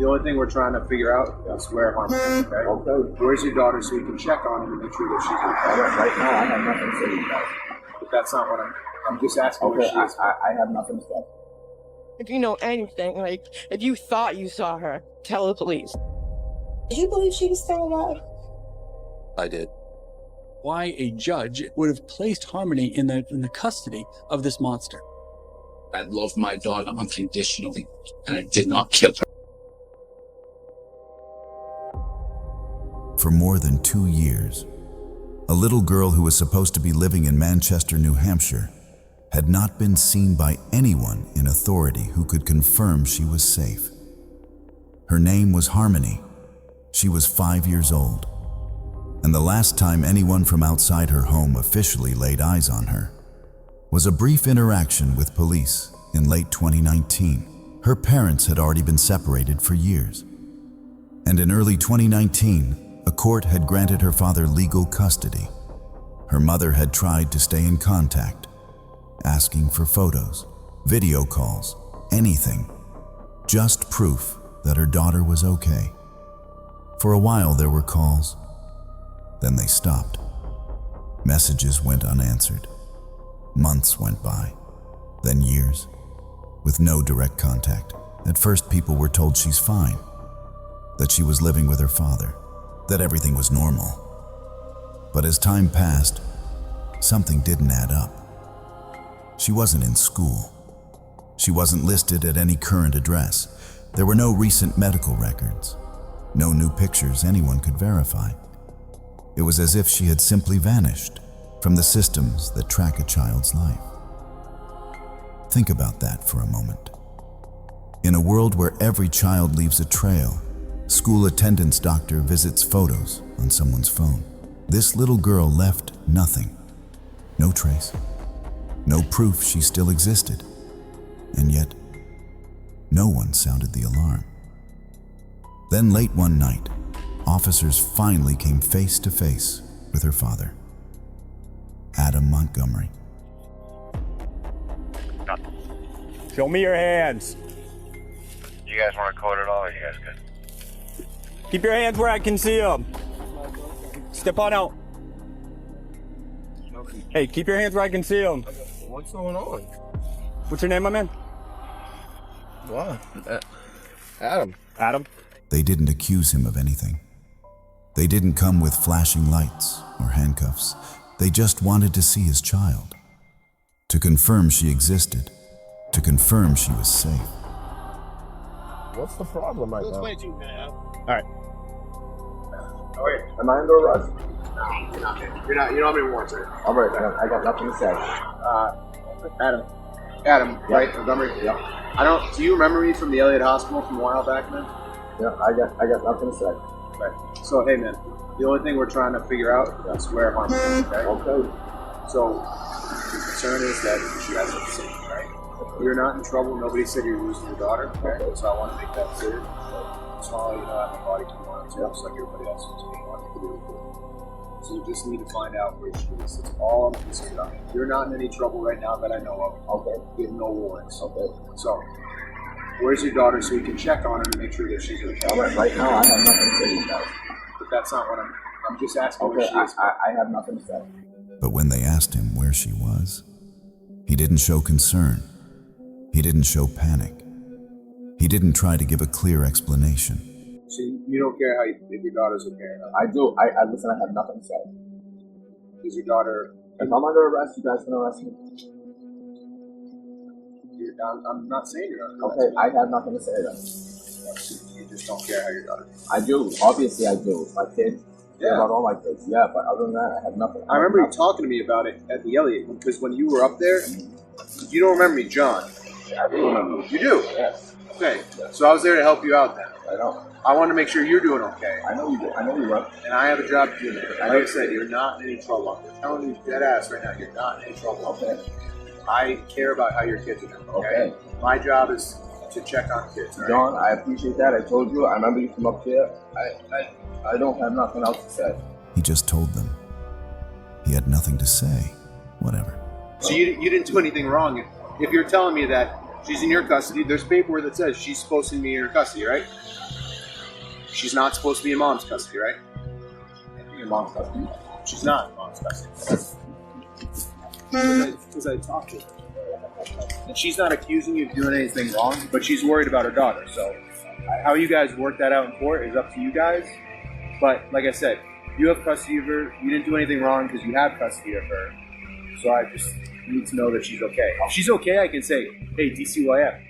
The only thing we're trying to figure out is where Harmony is, okay? Okay. Where's your daughter so we can check on her to make sure that she's okay? Right now, I have nothing to say to you guys. But that's not what I'm just asking where she is. I have nothing to say. If you know anything, like, if you thought you saw her, tell the police. Did you believe she was still alive? I did. Why a judge would have placed Harmony in the custody of this monster. I love my daughter unconditionally, and I did not kill her. For more than 2 years, a little girl who was supposed to be living in Manchester, New Hampshire, had not been seen by anyone in authority who could confirm she was safe. Her name was Harmony. She was 5 years old, and the last time anyone from outside her home officially laid eyes on her was a brief interaction with police in late 2019. Her parents had already been separated for years, and in early 2019, a court had granted her father legal custody. Her mother had tried to stay in contact, asking for photos, video calls, anything, just proof that her daughter was okay. For a while there were calls, then they stopped. Messages went unanswered. Months went by, then years, with no direct contact. At first people were told she's fine, that she was living with her father, that everything was normal. But as time passed, something didn't add up. She wasn't in school. She wasn't listed at any current address. There were no recent medical records, no new pictures anyone could verify. It was as if she had simply vanished from the systems that track a child's life. Think about that for a moment. In a world where every child leaves a trail, school attendance doctor visits photos on someone's phone, this little girl left nothing. No trace. No proof she still existed. And yet, no one sounded the alarm. Then late one night, officers finally came face to face with her father, Adam Montgomery. Show me your hands. You guys want to code it all, or you guys good? Keep your hands where I can see them. Step on out. Hey, keep your hands where I can see them. What's going on? What's your name, my man? What? Adam. Adam. They didn't accuse him of anything. They didn't come with flashing lights or handcuffs. They just wanted to see his child, to confirm she existed, to confirm she was safe. What's the problem right now? All right. Oh, wait. Am I under arrest? No, you're not. You're not. You don't have any warrants, right? All right, I got nothing to say. Adam, Yeah. right? Montgomery? Yeah. Do you remember me from the Elliott Hospital from a while back, man? Yeah, I got nothing to say. Right. So, hey, man, the only thing we're trying to figure out is where Harmony is, okay? Okay. So, the concern is that she has a sick, right? You're not in trouble. Nobody said you're losing your daughter, okay? So I want to make that clear. That's all, you know, I have my body can want to, just like everybody else is being wanted to do. So you just need to find out where she is. That's all I'm concerned about. You're not in any trouble right now that I know of. Okay. You have no warrants. Okay. So, where's your daughter so we can check on her to make sure that she's okay? All right now, I have nothing to say to you guys. But that's not what I'm just asking Okay, where she is. I have nothing to say. But when they asked him where she was, he didn't show concern. He didn't show panic. He didn't try to give a clear explanation. So you don't care if your daughter's okay or not? I do. I listen, I have nothing to say. Is your daughter... If I'm under arrest, you guys can arrest me. I'm not saying you're under arrest. Okay, I have nothing to say then. You just don't care how your daughter... I do. Obviously, I do. My kids. Yeah. About all my kids. Yeah, but other than that, I have nothing. I remember you talking to me about it at the Elliott, because when you were up there, you don't remember me, John. I do remember. You do? Yes. Okay, so I was there to help you out then. I know. I wanted to make sure you're doing okay. I know you do. I know you will. And I have a job to do. Like I said, you're not in any trouble. I'm telling you dead ass right now, you're not in any trouble. Okay. I care about how your kids are doing, okay? My job is to check on kids, all right? John, I appreciate that. I told you. I remember you from up there. I don't have nothing else to say. He just told them. He had nothing to say. Whatever. So you didn't do anything wrong. If you're telling me that she's in your custody, there's paperwork that says she's supposed to be in your custody, right? She's not supposed to be in mom's custody, right? Your mom's custody. She's not in mom's custody. Because I talked to her. And she's not accusing you of doing anything wrong, but she's worried about her daughter. So how you guys work that out in court is up to you guys. But like I said, you have custody of her. You didn't do anything wrong because you have custody of her. So I just need to know that she's okay. If she's okay, I can say, hey, DCYF.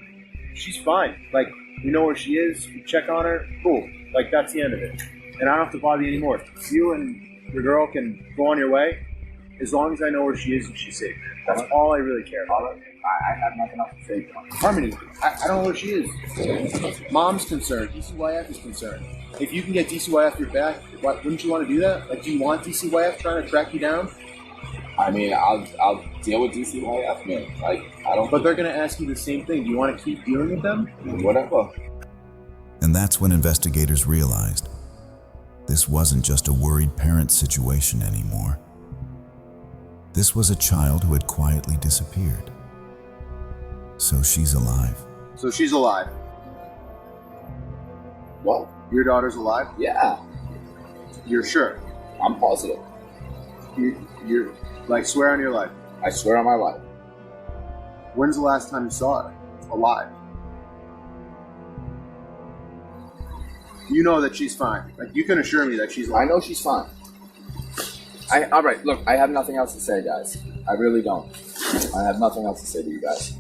She's fine. Like, we know where she is. We check on her. Cool. Like, that's the end of it. And I don't have to bother you anymore. You and your girl can go on your way as long as I know where she is and she's safe. That's all I really care about. I have nothing else to say. Harmony, I don't know where she is. Mom's concerned. DCYF is concerned. If you can get DCYF your back, wouldn't you want to do that? Like, do you want DCYF trying to track you down? I mean, I'll deal with DCYF, man. Like, I don't. But they're going to ask you the same thing. Do you want to keep dealing with them? Whatever. And that's when investigators realized this wasn't just a worried parent situation anymore. This was a child who had quietly disappeared. So she's alive. So she's alive. What? Your daughter's alive? Yeah. You're sure? I'm positive. You're like, swear on your life. I swear on my life. When's the last time you saw her alive? You know that she's fine. Like, you can assure me that she's alive. I know she's fine. All right, look, I have nothing else to say, guys. I really don't. I have nothing else to say to you guys.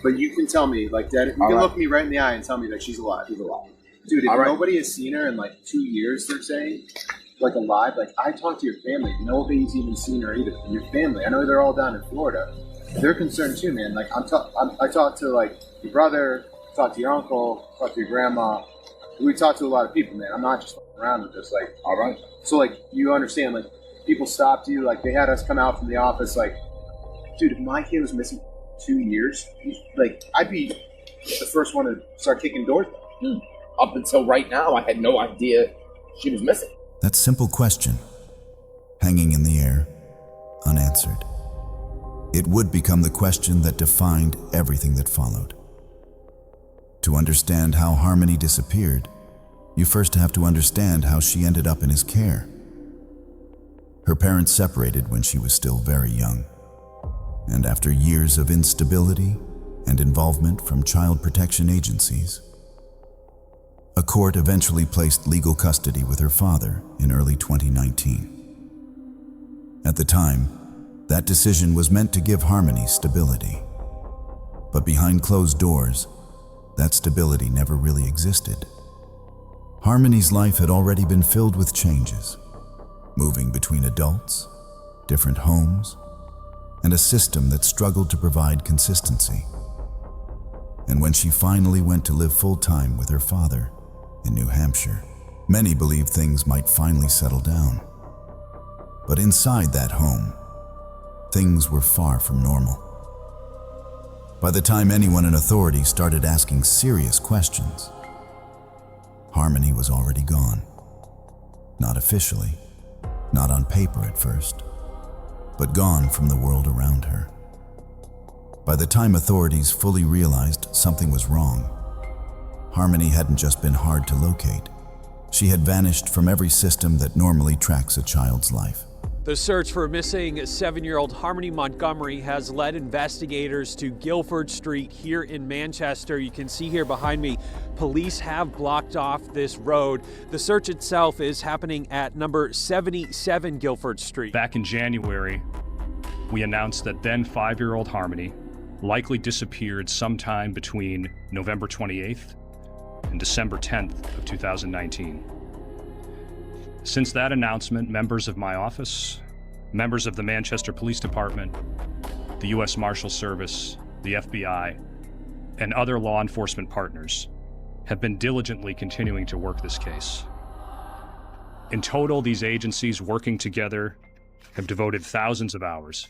But you can tell me, like, that. You can look me right in the eye and tell me that she's alive. She's alive. Dude, if nobody has seen her in like 2 years, they're saying, like, alive. Like, I talked to your family. Nobody's even seen her either. Your family. I know they're all down in Florida. They're concerned too, man. Like, I talked to, like, your brother, talked to your uncle, talked to your grandma. We talked to a lot of people, man. I'm not just around with this. Like, all right. So, like, you understand, like, people stopped you. Like, they had us come out from the office. Like, dude, if my kid was missing 2 years, like, I'd be the first one to start kicking doors. Up until right now, I had no idea she was missing. That simple question, hanging in the air, unanswered. It would become the question that defined everything that followed. To understand how Harmony disappeared, you first have to understand how she ended up in his care. Her parents separated when she was still very young, and after years of instability and involvement from child protection agencies, a court eventually placed legal custody with her father in early 2019. At the time, that decision was meant to give Harmony stability. But behind closed doors, that stability never really existed. Harmony's life had already been filled with changes, moving between adults, different homes, and a system that struggled to provide consistency. And when she finally went to live full-time with her father in New Hampshire, many believed things might finally settle down. But inside that home, things were far from normal. By the time anyone in authority started asking serious questions, Harmony was already gone. Not officially, not on paper at first, but gone from the world around her. By the time authorities fully realized something was wrong, Harmony hadn't just been hard to locate. She had vanished from every system that normally tracks a child's life. The search for missing 7-year-old Harmony Montgomery has led investigators to Guilford Street here in Manchester. You can see here behind me, police have blocked off this road. The search itself is happening at number 77 Guilford Street. Back in January, we announced that then 5-year-old Harmony likely disappeared sometime between November 28th and December 10th of 2019. Since that announcement, members of my office, members of the Manchester Police Department, the U.S. Marshal Service, the FBI, and other law enforcement partners have been diligently continuing to work this case. In total, these agencies working together have devoted thousands of hours,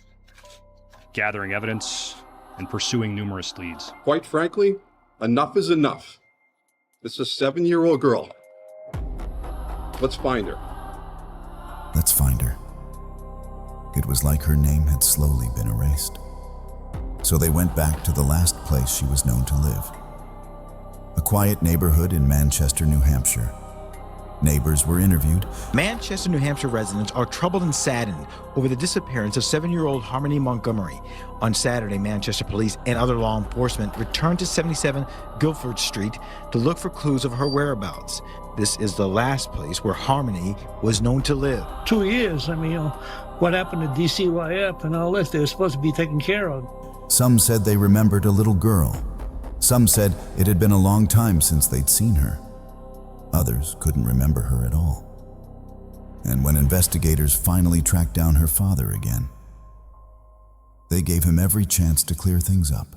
gathering evidence and pursuing numerous leads. Quite frankly, enough is enough. It's a 7-year-old girl. Let's find her. Let's find her. It was like her name had slowly been erased. So they went back to the last place she was known to live. A quiet neighborhood in Manchester, New Hampshire, Neighbors were interviewed. Manchester, New Hampshire residents are troubled and saddened over the disappearance of 7-year-old Harmony Montgomery. On Saturday, Manchester police and other law enforcement returned to 77 Guilford Street to look for clues of her whereabouts. This is the last place where Harmony was known to live. 2 years. I mean, what happened to DCYF and all this, they were supposed to be taken care of. Some said they remembered a little girl. Some said it had been a long time since they'd seen her. Others couldn't remember her at all. And when investigators finally tracked down her father again, they gave him every chance to clear things up.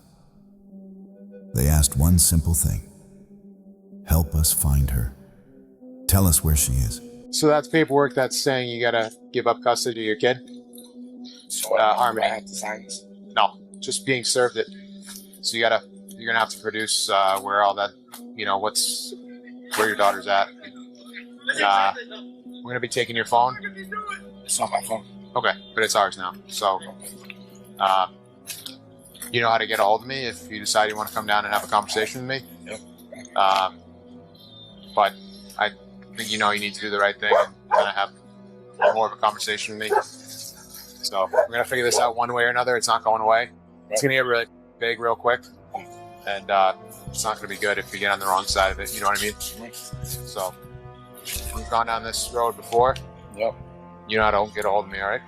They asked one simple thing: help us find her. Tell us where she is. So that's paperwork that's saying you gotta give up custody to your kid? So Harmony had to sign this? No, just being served it. So you're gonna have to produce where all that, where your daughter's at. We're gonna be taking your phone. It's not my phone. Okay, but it's ours now. So, you know how to get a hold of me if you decide you want to come down and have a conversation with me. Yep. But I think you need to do the right thing and kind of have more of a conversation with me. So we're gonna figure this out one way or another. It's not going away. It's gonna get really big real quick, and it's not gonna be good if you get on the wrong side of it. You know what I mean? So we've gone down this road before. Yep. You know how to get a hold of me, all right?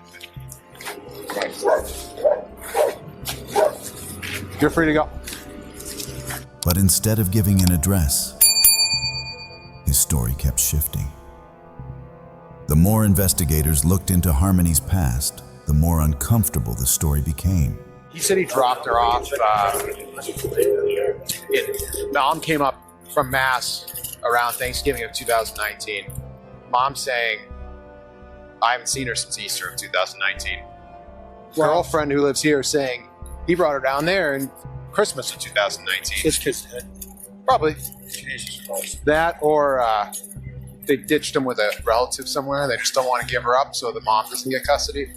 You're free to go. But instead of giving an address, his story kept shifting. The more investigators looked into Harmony's past, the more uncomfortable the story became. He said he dropped her off. Mom came up from Mass around Thanksgiving of 2019. Mom saying, I haven't seen her since Easter of 2019. Girlfriend who lives here saying he brought her down there in Christmas of 2019. This kid's dead. Probably. Jesus Christ. That or they ditched him with a relative somewhere. They just don't want to give her up so the mom doesn't get custody.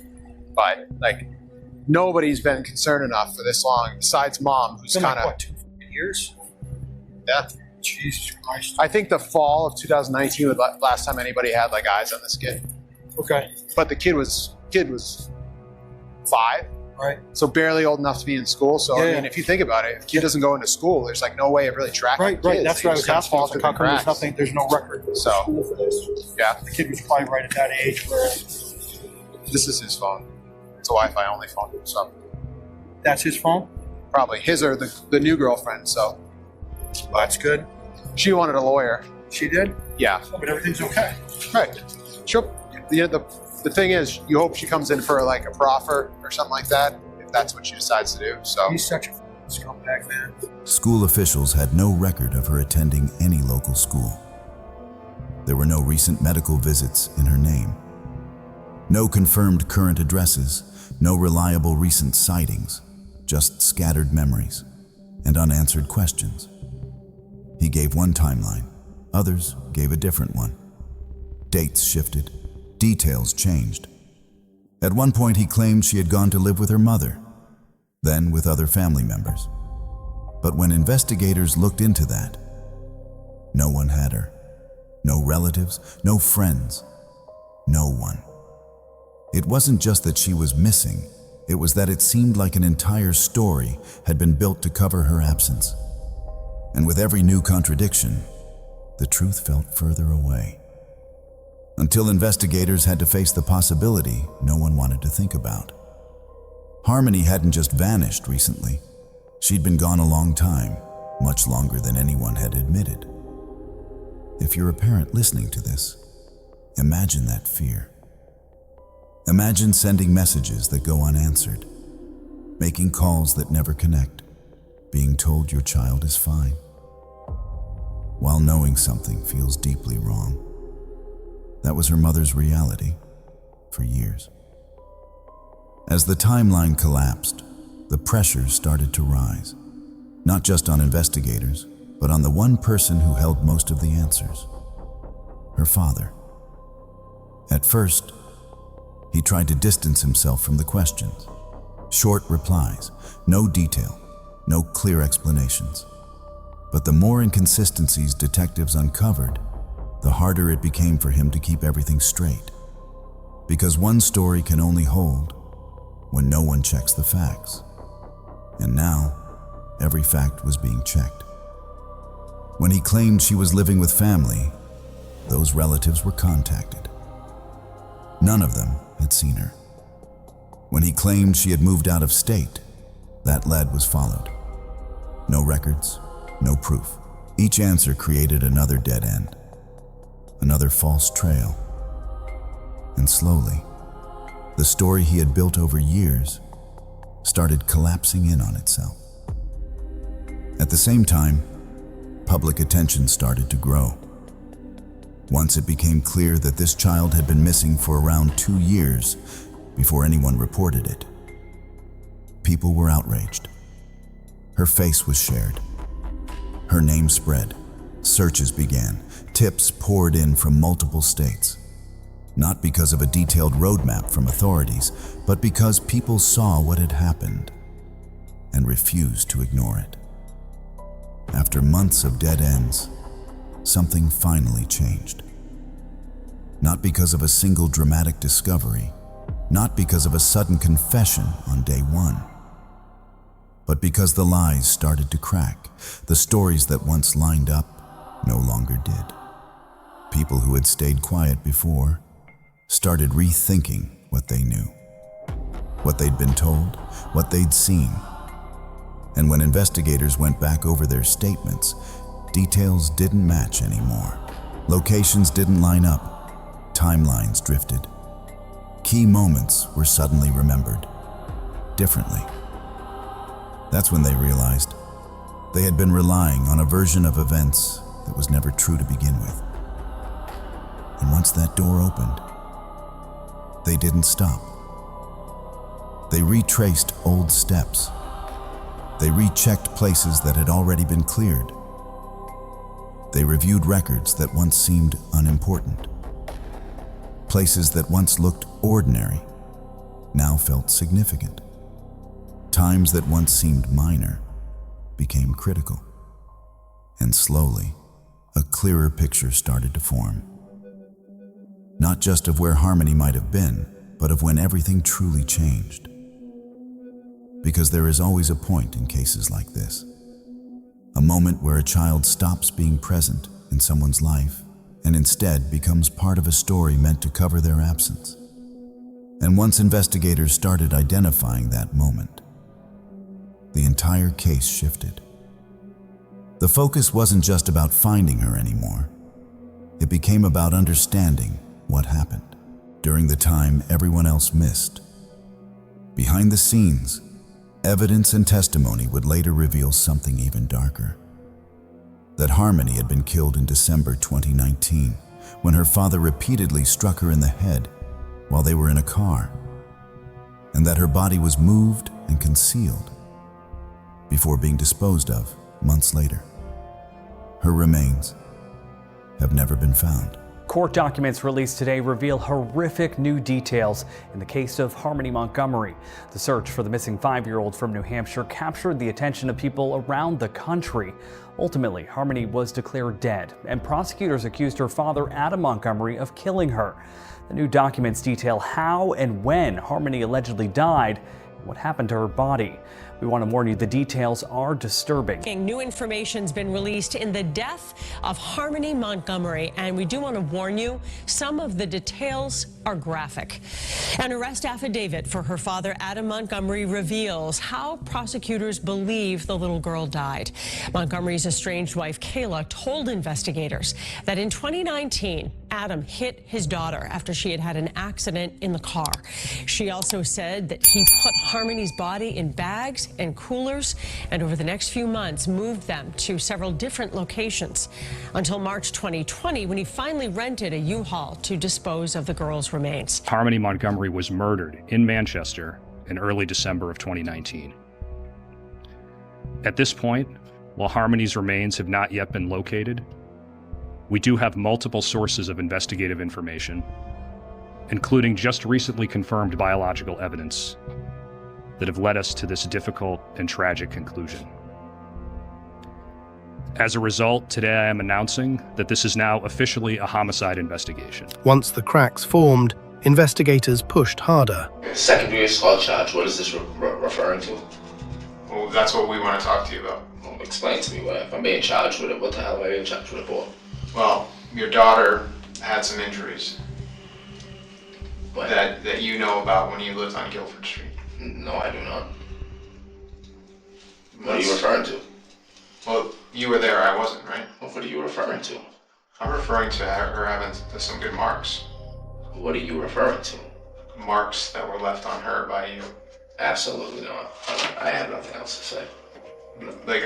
But nobody's been concerned enough for this long besides mom, who's kind of 2 years. Yeah. Jesus Christ. I think the fall of 2019 was the last time anybody had eyes on this kid. Okay. But the kid was 5. Right. So barely old enough to be in school. So Yeah, I mean, if you think about it, if a kid doesn't go into school, there's no way of really tracking Right. kids. That's They what I just was kinda asking. fall Like, through how the come there's cracks. nothing? There's no record in So, school for this. Yeah. The kid was probably right at that age where This is his phone. It's a Wi-Fi only phone. So that's his phone. probably his or the new girlfriend. So That's good. she wanted a lawyer. She did. Yeah. But everything's okay. Right. The thing is, you hope she comes in for a proffer or something like that, if that's what she decides to do. So He's such a scumbag, man. School officials had no record of her attending any local school. There were no recent medical visits in her name. No confirmed current addresses, no reliable recent sightings, just scattered memories and unanswered questions. He gave one timeline, others gave a different one. Dates shifted, details changed. At one point he claimed she had gone to live with her mother, then with other family members. But when investigators looked into that, no one had her. No relatives, no friends, no one. It wasn't just that she was missing, it was that it seemed like an entire story had been built to cover her absence. And with every new contradiction, the truth felt further away. Until investigators had to face the possibility no one wanted to think about. Harmony hadn't just vanished recently. She'd been gone a long time, much longer than anyone had admitted. If you're a parent listening to this, imagine that fear. Imagine sending messages that go unanswered, making calls that never connect, being told your child is fine, while knowing something feels deeply wrong. That was her mother's reality for years. As the timeline collapsed, the pressures started to rise, not just on investigators, but on the one person who held most of the answers, her father. At first, he tried to distance himself from the questions. Short replies, no detail, no clear explanations. But the more inconsistencies detectives uncovered, the harder it became for him to keep everything straight. Because one story can only hold when no one checks the facts. And now, every fact was being checked. When he claimed she was living with family, those relatives were contacted. None of them had seen her. When he claimed she had moved out of state, that lead was followed. No records, no proof. Each answer created another dead end, another false trail. And slowly, the story he had built over years started collapsing in on itself. At the same time, public attention started to grow. Once it became clear that this child had been missing for around 2 years before anyone reported it, people were outraged. Her face was shared. Her name spread. Searches began. Tips poured in from multiple states. Not because of a detailed roadmap from authorities, but because people saw what had happened and refused to ignore it. After months of dead ends, something finally changed. Not because of a single dramatic discovery, not because of a sudden confession on day one, but because the lies started to crack. The stories that once lined up no longer did. People who had stayed quiet before started rethinking what they knew, what they'd been told, what they'd seen. And when investigators went back over their statements, details didn't match anymore. Locations didn't line up. Timelines drifted. Key moments were suddenly remembered differently. That's when they realized they had been relying on a version of events that was never true to begin with. And once that door opened, they didn't stop. They retraced old steps. They rechecked places that had already been cleared. They reviewed records that once seemed unimportant. Places that once looked ordinary now felt significant. Times that once seemed minor became critical. And slowly, a clearer picture started to form. Not just of where Harmony might have been, but of when everything truly changed. Because there is always a point in cases like this. A moment where a child stops being present in someone's life and instead becomes part of a story meant to cover their absence. And once investigators started identifying that moment, the entire case shifted. The focus wasn't just about finding her anymore. It became about understanding what happened during the time everyone else missed. Behind the scenes, evidence and testimony would later reveal something even darker. That Harmony had been killed in December 2019, when her father repeatedly struck her in the head while they were in a car, and that her body was moved and concealed before being disposed of months later. Her remains have never been found. Court documents released today reveal horrific new details in the case of Harmony Montgomery. The search for the missing 5-year-old from New Hampshire captured the attention of people around the country. Ultimately, Harmony was declared dead, and prosecutors accused her father, Adam Montgomery, of killing her. The new documents detail how and when Harmony allegedly died and what happened to her body. We want to warn you, the details are disturbing. New information's been released in the death of Harmony Montgomery, and we do want to warn you, some of the details are graphic. An arrest affidavit for her father, Adam Montgomery, reveals how prosecutors believe the little girl died. Montgomery's estranged wife, Kayla, told investigators that in 2019, Adam hit his daughter after she had had an accident in the car. She also said that he put Harmony's body in bags and coolers, and over the next few months moved them to several different locations until March 2020, when he finally rented a U-Haul to dispose of the girl's remains. Harmony Montgomery was murdered in Manchester in early December of 2019. At this point, while Harmony's remains have not yet been located, we do have multiple sources of investigative information, including just recently confirmed biological evidence, that have led us to this difficult and tragic conclusion. As a result, today I am announcing that this is now officially a homicide investigation. Once the cracks formed, investigators pushed harder. Secondary assault charge, what is this referring to? Well, that's what we want to talk to you about. Well, explain to me, if I'm being charged with it, what the hell am I being charged with it for? Well, your daughter had some injuries that you know about when you lived on Guilford Street. No, I do not. What are you referring to? Well, you were there, I wasn't, right? Well, what are you referring to? I'm referring to her having some good marks. What are you referring to? Marks that were left on her by you. Absolutely not. I have nothing else to say. Like,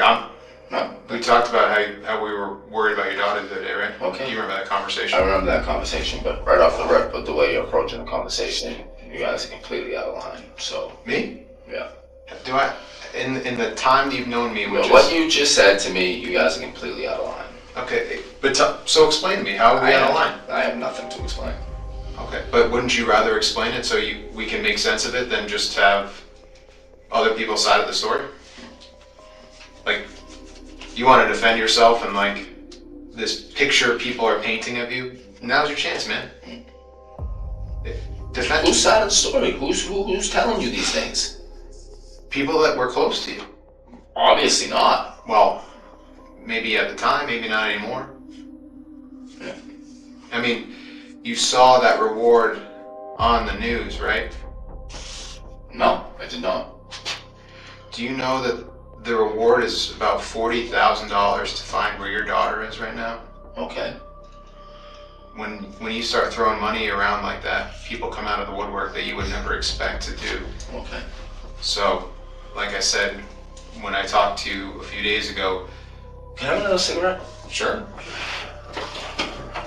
we talked about how we were worried about your daughter the other day, right? Okay. You remember that conversation? I remember that conversation, but right off the rip, with the way you're approaching the conversation, you guys are completely out of line, so. Me? Yeah. Do I? In the time that you've known me, which what you just said to me, you guys are completely out of line. Okay, but so explain to me, how are we out of line? I have nothing to explain. Okay, but wouldn't you rather explain it so we can make sense of it than just have other people's side of the story? Like, you want to defend yourself and like this picture people are painting of you? Now's your chance, man. Defend. Whose side of the story? Who's telling you these things? People that were close to you. Obviously not. Well, maybe at the time, maybe not anymore. Yeah. I mean, you saw that reward on the news, right? No, I did not. Do you know that the reward is about $40,000 to find where your daughter is right now? Okay. When you start throwing money around like that, people come out of the woodwork that you would never expect to do. Okay. So, like I said, when I talked to you a few days ago... Can I have another cigarette? Sure.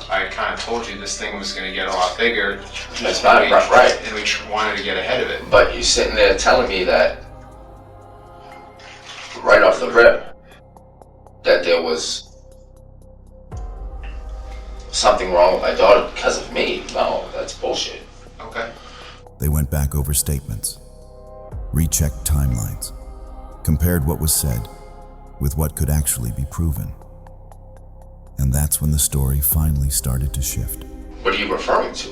I kind of told you this thing was going to get a lot bigger. That's not right. And we wanted to get ahead of it. But you're sitting there telling me that, right off the rip, that there was something wrong with my daughter because of me. No, that's bullshit. Okay. They went back over statements, rechecked timelines, compared what was said with what could actually be proven. And that's when the story finally started to shift. What are you referring to?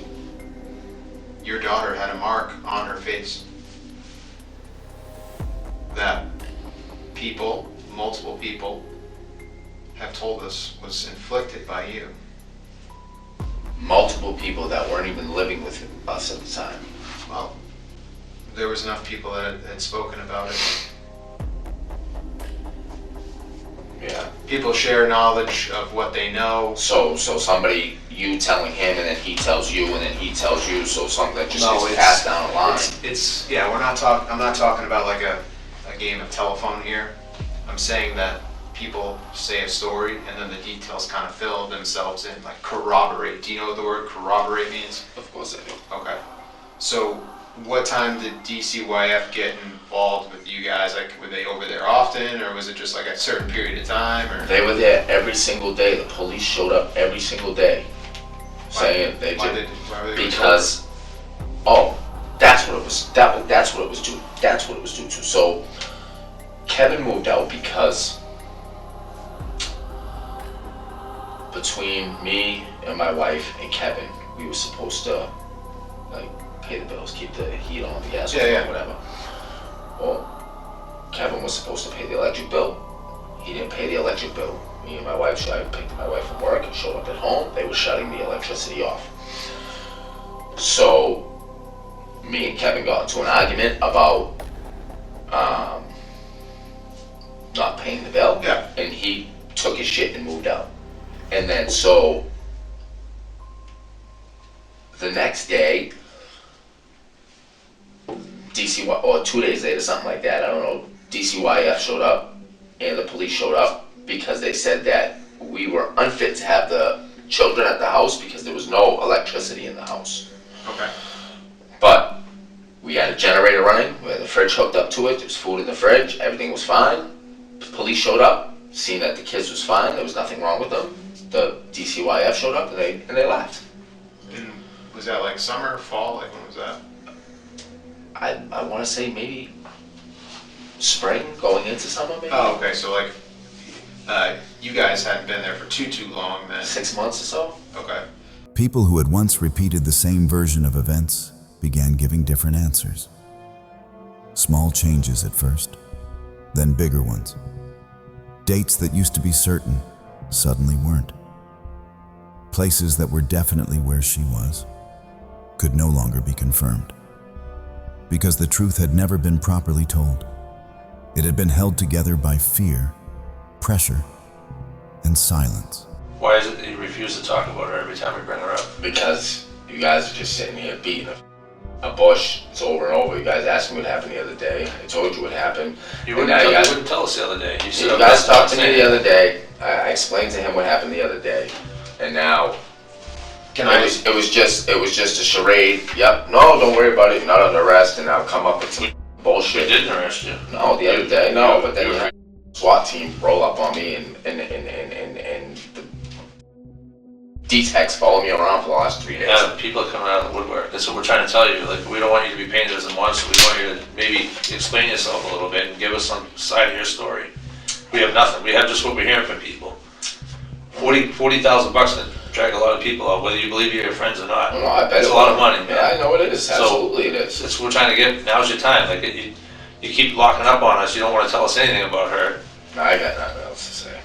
Your daughter had a mark on her face that people, multiple people, have told us was inflicted by you. Multiple people that weren't even living with us at the time. Well, there was enough people that had spoken about it. Yeah. People share knowledge of what they know. So somebody, you telling him, and then he tells you, and then he tells you, so something that just gets passed down the line. It's yeah, I'm not talking about like a game of telephone here. I'm saying that people say a story and then the details kind of fill themselves in, like corroborate. Do you know what the word corroborate means? Of course I do. Okay. So what time did DCYF get involved with you guys? Like, were they over there often, or was it just like a certain period of time? Or they were there every single day. The police showed up every single day, saying they did because that's what it was. That's what it was due. That's what it was due to. So Kevin moved out because between me and my wife and Kevin, we were supposed to like pay the bills, keep the heat on, the gas on, whatever. Well, Kevin was supposed to pay the electric bill. He didn't pay the electric bill. Me and my wife, I picked my wife from work and showed up at home. They were shutting the electricity off. So me and Kevin got into an argument about not paying the bill. Yeah. And he took his shit and moved out. And then so the next day, or 2 days later, something like that, I don't know, DCYF showed up and the police showed up because they said that we were unfit to have the children at the house because there was no electricity in the house. Okay. But we had a generator running, we had the fridge hooked up to it, there was food in the fridge, everything was fine. The police showed up, seen that the kids was fine, there was nothing wrong with them. The DCYF showed up and they left. And was that like summer, fall? Like when was that? I want to say maybe spring, going into summer maybe. Oh, okay. So like You guys hadn't been there for too long then. 6 months or so. Okay. People who had once repeated the same version of events began giving different answers. Small changes at first, then bigger ones. Dates that used to be certain suddenly weren't. Places that were definitely where she was could no longer be confirmed. Because the truth had never been properly told. It had been held together by fear, pressure, and silence. Why is it that you refuse to talk about her every time we bring her up? Because you guys are just sitting here beating a bush. It's over and over. You guys asked me what happened the other day. I told you what happened. You wouldn't tell us the other day. You guys talked to me the other day. I explained to him what happened the other day, and now it was just a charade. Yep. No, don't worry about it. You're not under arrest, and I'll come up with some bullshit. We didn't arrest you. No, the other day. No, but then you had SWAT team roll up on me and the D-Techs follow me around for the last 3 days. Yeah, people are coming out of the woodwork. That's what we're trying to tell you. Like, we don't want you to be painted as a monster. We want you to maybe explain yourself a little bit and give us some side of your story. We have nothing. We have just what we're hearing from people. $40,000 to drag a lot of people out, whether you believe you're your friends or not. No, I bet it's a lot of money. Yeah, I know it is. Absolutely it is. That's what we're trying to get. Now's your time. Like, you keep locking up on us. You don't want to tell us anything about her. No, I got nothing else to say.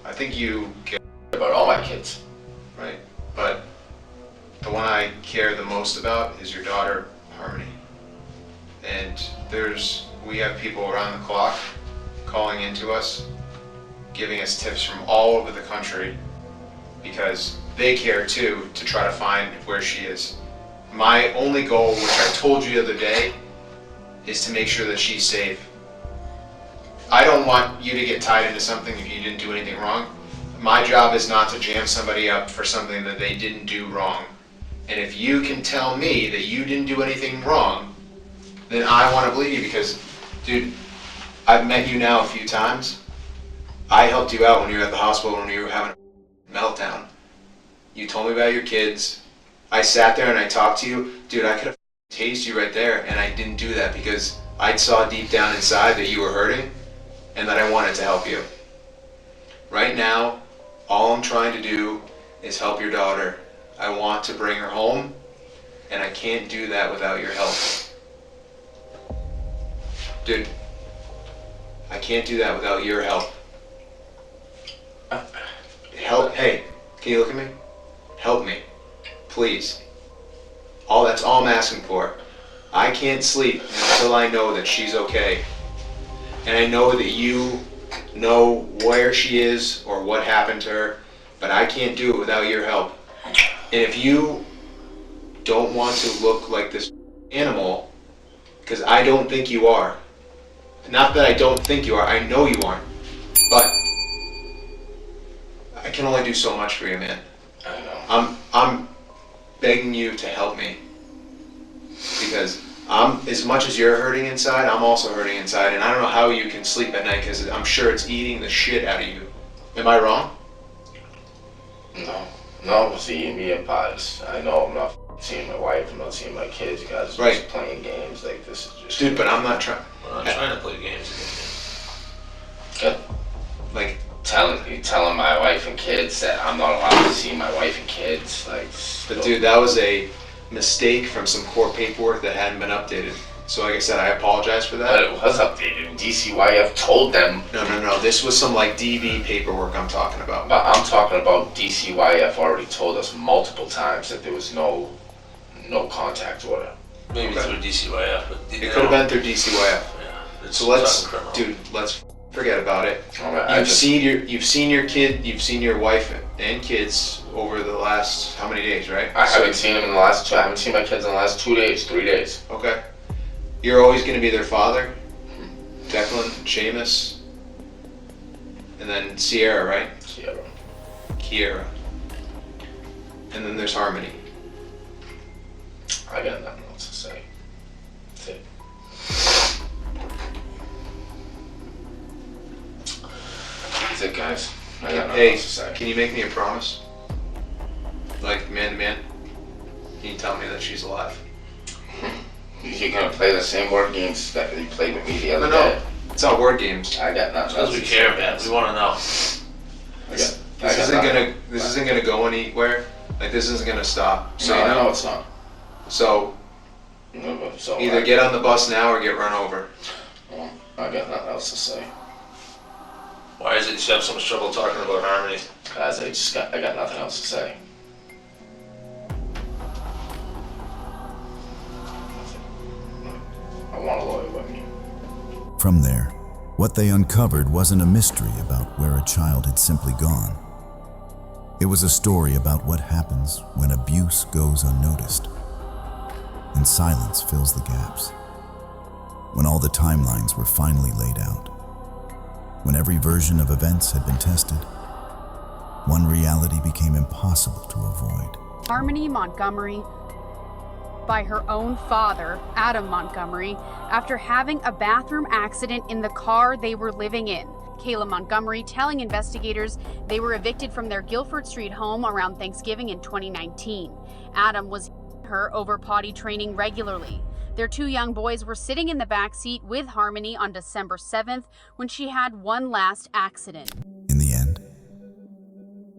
I think you care about all my kids. Right. But the one I care the most about is your daughter, Harmony. And we have people around the clock calling into us, giving us tips from all over the country because they care too to try to find where she is. My only goal, which I told you the other day, is to make sure that she's safe. I don't want you to get tied into something if you didn't do anything wrong. My job is not to jam somebody up for something that they didn't do wrong. And if you can tell me that you didn't do anything wrong, then I want to believe you because, dude, I've met you now a few times. I helped you out when you were at the hospital when you were having a meltdown. You told me about your kids. I sat there and I talked to you. Dude, I could have tased you right there, and I didn't do that because I saw deep down inside that you were hurting and that I wanted to help you. Right now, all I'm trying to do is help your daughter. I want to bring her home, and I can't do that without your help. Dude, I can't do that without your help. Help, hey, can you look at me? Help me, please. That's all I'm asking for. I can't sleep until I know that she's okay. And I know that you know where she is or what happened to her, but I can't do it without your help. And if you don't want to look like this animal, because I don't think you are. Not that I don't think you are, I know you aren't. But I can only do so much for you, man. I know. I'm begging you to help me. Because as much as you're hurting inside, I'm also hurting inside, and I don't know how you can sleep at night because I'm sure it's eating the shit out of you. Am I wrong? No, it's eating me apart. I know I'm not seeing my wife, I'm not seeing my kids. You guys are just playing games. Like, this is just... Dude, but I'm not trying... We're not trying to play games again. Like... telling my wife and kids that I'm not allowed to see my wife and kids. Like... But dude, that was a mistake from some court paperwork that hadn't been updated. So like I said, I apologize for that. But it was updated. DCYF told them. No. This was some like DV paperwork I'm talking about. But I'm talking about DCYF already told us multiple times that there was no contact order. Maybe through DCYF. But it could have been through DCYF. Yeah. So let's forget about it. You've seen your wife and kids over the last how many days, right? I haven't seen them in the last 2. I haven't seen my kids in the last 2 days, 3 days. Okay. You're always going to be their father, Declan, Seamus, and then Sierra, right? Kiera. And then there's Harmony. I got nothing else to say. That's it. That's it, guys. I got nothing else to say. Can you make me a promise? Like, man to man? Can you tell me that she's alive? You're gonna play the same word games that you played with me the other day. It's all word games. I got nothing. Because we care, man. We want to know. This isn't gonna go anywhere. Like, this isn't gonna stop. So No, you I know know it's not. So So either get on the bus now or get run over. Well, I got nothing else to say. Why is it you have so much trouble talking about Harmony? Guys, I got nothing else to say. I want a lawyer with me. From there, what they uncovered wasn't a mystery about where a child had simply gone. It was a story about what happens when abuse goes unnoticed, and silence fills the gaps. When all the timelines were finally laid out, when every version of events had been tested, one reality became impossible to avoid. Harmony Montgomery by her own father, Adam Montgomery, after having a bathroom accident in the car they were living in. Kayla Montgomery telling investigators they were evicted from their Guilford Street home around Thanksgiving in 2019. Adam was her over potty training regularly. Their two young boys were sitting in the back seat with Harmony on December 7th when she had one last accident. In the end,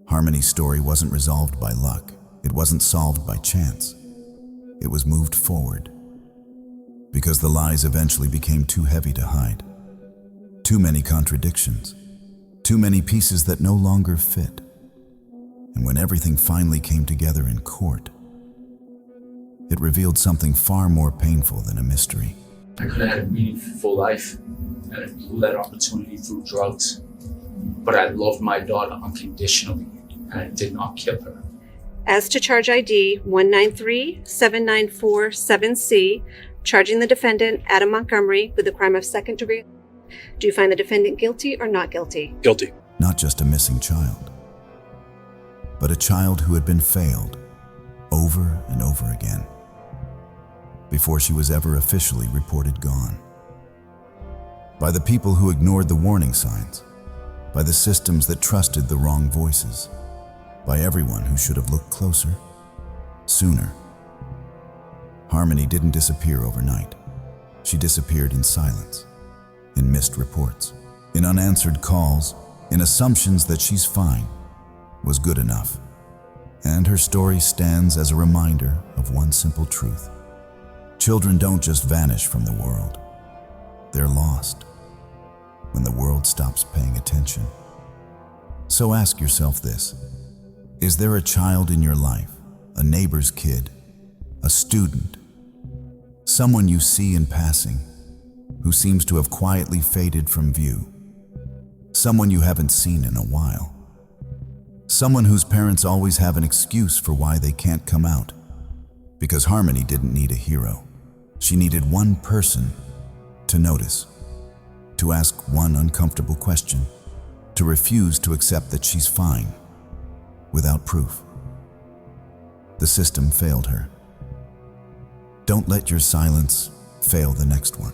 Harmony's story wasn't resolved by luck. It wasn't solved by chance. It was moved forward because the lies eventually became too heavy to hide. Too many contradictions, too many pieces that no longer fit. And when everything finally came together in court, it revealed something far more painful than a mystery. I could have had a meaningful life, and I blew that opportunity through drugs. But I loved my daughter unconditionally, and I did not kill her. As to charge ID 193-794-7C, charging the defendant, Adam Montgomery, with the crime of second degree, do you find the defendant guilty or not guilty? Guilty. Not just a missing child, but a child who had been failed over and over again before she was ever officially reported gone. By the people who ignored the warning signs, by the systems that trusted the wrong voices, by everyone who should have looked closer, sooner. Harmony didn't disappear overnight. She disappeared in silence, in missed reports, in unanswered calls, in assumptions that she's fine was good enough. And her story stands as a reminder of one simple truth. Children don't just vanish from the world. They're lost when the world stops paying attention. So ask yourself this: is there a child in your life, a neighbor's kid, a student, someone you see in passing who seems to have quietly faded from view, someone you haven't seen in a while, someone whose parents always have an excuse for why they can't come out? Because Harmony didn't need a hero. She needed one person to notice, to ask one uncomfortable question, to refuse to accept that she's fine without proof. The system failed her. Don't let your silence fail the next one.